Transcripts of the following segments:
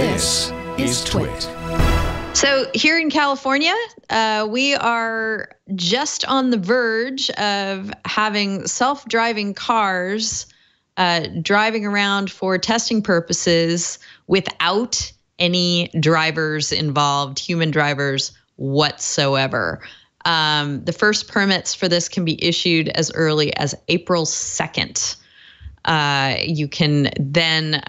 This is TWiT. So here in California, we are just on the verge of having self-driving cars driving around for testing purposes without any drivers involved, human drivers whatsoever. The first permits for this can be issued as early as April 2nd. You can then,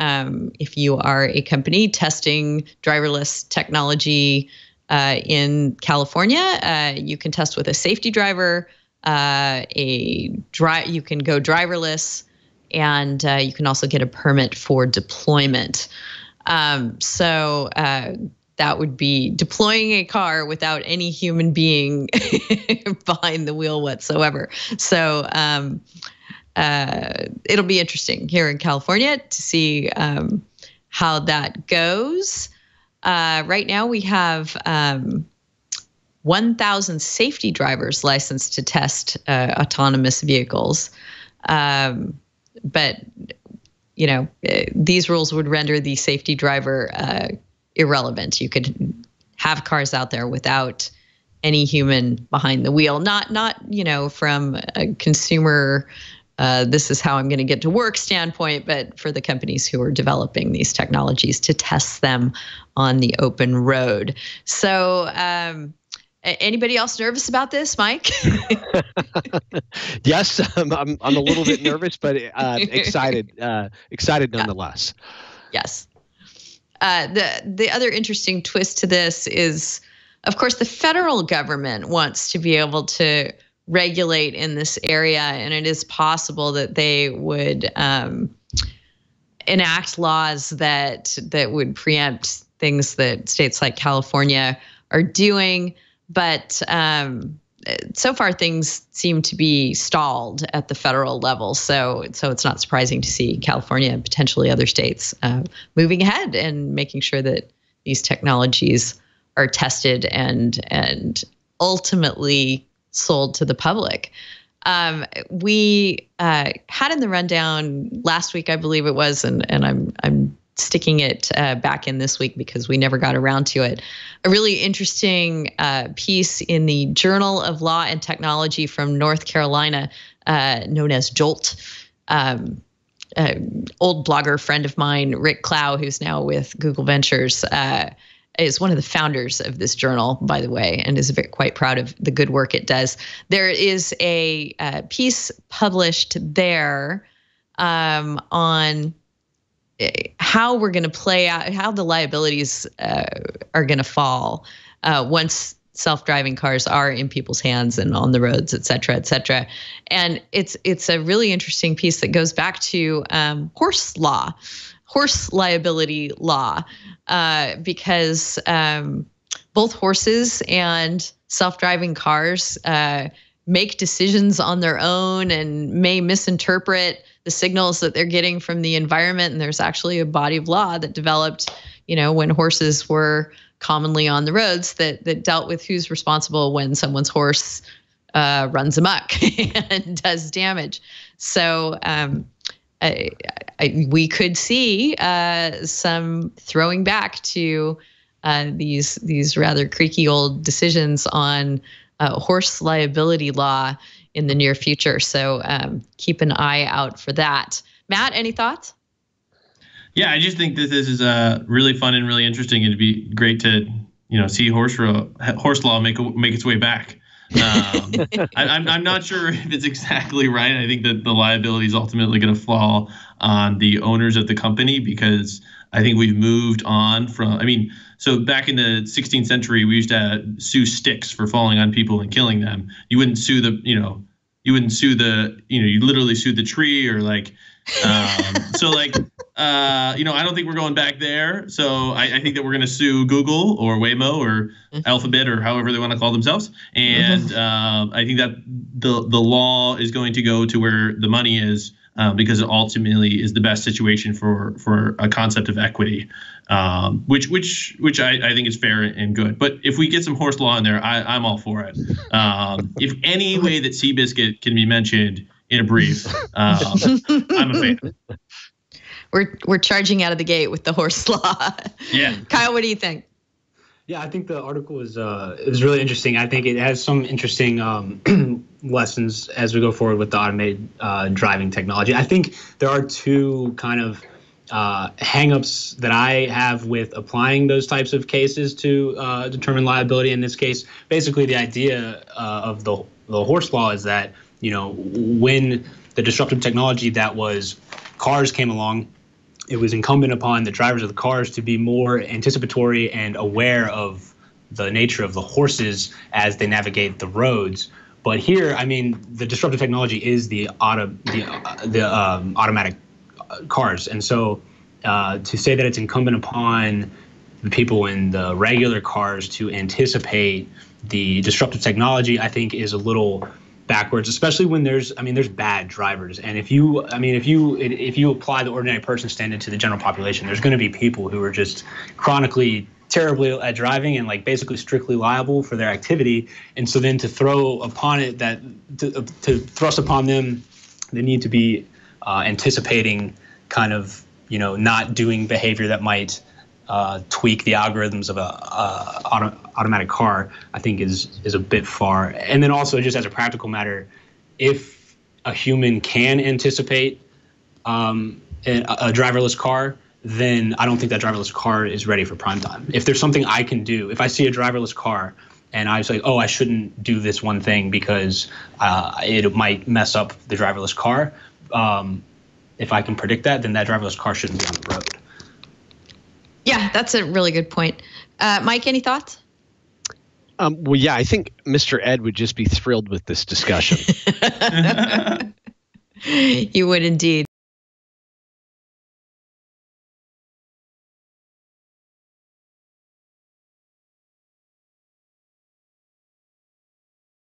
if you are a company testing driverless technology in California, you can test with a safety driver. You can go driverless, and you can also get a permit for deployment. So that would be deploying a car without any human being behind the wheel whatsoever. So it'll be interesting here in California to see how that goes. Right now we have 1,000 safety drivers licensed to test autonomous vehicles. But, you know, these rules would render the safety driver irrelevant. You could have cars out there without any human behind the wheel, not you know, from a consumer this is how I'm going to get to work standpoint, but for the companies who are developing these technologies to test them on the open road. So anybody else nervous about this, Mike? Yes, I'm a little bit nervous, but excited nonetheless. Yes. The other interesting twist to this is, of course, the federal government wants to be able to regulate in this area, and it is possible that they would enact laws that would preempt things that states like California are doing. But so far, things seem to be stalled at the federal level. So it's not surprising to see California and potentially other states moving ahead and making sure that these technologies are tested and ultimately sold to the public. We had in the rundown last week, I believe it was, and I'm sticking it back in this week because we never got around to it, a really interesting piece in the Journal of Law and Technology from North Carolina, known as JOLT. Old blogger friend of mine, Rick Clow, who's now with Google Ventures, is one of the founders of this journal, by the way, and is quite proud of the good work it does. There is a piece published there on how we're going to play out, how the liabilities are going to fall once self-driving cars are in people's hands and on the roads, et cetera, et cetera. And it's a really interesting piece that goes back to horse liability law, because both horses and self-driving cars make decisions on their own and may misinterpret the signals that they're getting from the environment. And there's actually a body of law that developed, you know, when horses were commonly on the roads that dealt with who's responsible when someone's horse runs amok and does damage. So we could see some throwing back to these rather creaky old decisions on horse liability law in the near future. So keep an eye out for that. Matt, any thoughts? Yeah, I just think that this is really fun and really interesting. It'd be great to, see horse law make its way back. I'm not sure if it's exactly right. I think that the liability is ultimately going to fall on the owners of the company, because I think we've moved on from, so back in the 16th century, we used to sue sticks for falling on people and killing them. You wouldn't sue you literally sue the tree or I don't think we're going back there. So I think that we're going to sue Google or Waymo or Alphabet or however they want to call themselves. And I think that the law is going to go to where the money is, because it ultimately is the best situation for a concept of equity, which I think is fair and good. But if we get some horse law in there, I'm all for it. If any way that Seabiscuit can be mentioned in a brief, I'm a fan. we're charging out of the gate with the horse law. Yeah. Kyle, what do you think? Yeah, I think the article is really interesting. I think it has some interesting lessons as we go forward with the automated driving technology. I think there are two kind of hangups that I have with applying those types of cases to determine liability. In this case, basically the idea of the horse law is that, when the disruptive technology that was cars came along, it was incumbent upon the drivers of the cars to be more anticipatory and aware of the nature of the horses as they navigate the roads. But here, I mean, the disruptive technology is the automatic cars. And so to say that it's incumbent upon the people in the regular cars to anticipate the disruptive technology, I think is a little backwards, especially when there's bad drivers. And if you apply the ordinary person standard to the general population, there's going to be people who are just chronically terribly at driving and like basically strictly liable for their activity. And so then to throw upon it to thrust upon them the need to be anticipating kind of, not doing behavior that might tweak the algorithms of a automatic car, I think is a bit far. And then also just as a practical matter, if a human can anticipate a driverless car, then I don't think that driverless car is ready for prime time. If there's something I can do, if I see a driverless car and I was like, oh, I shouldn't do this one thing because it might mess up the driverless car, if I can predict that, then that driverless car shouldn't be on the road. Yeah, that's a really good point. Mike, any thoughts? Well, yeah, I think Mr. Ed would just be thrilled with this discussion. You would indeed.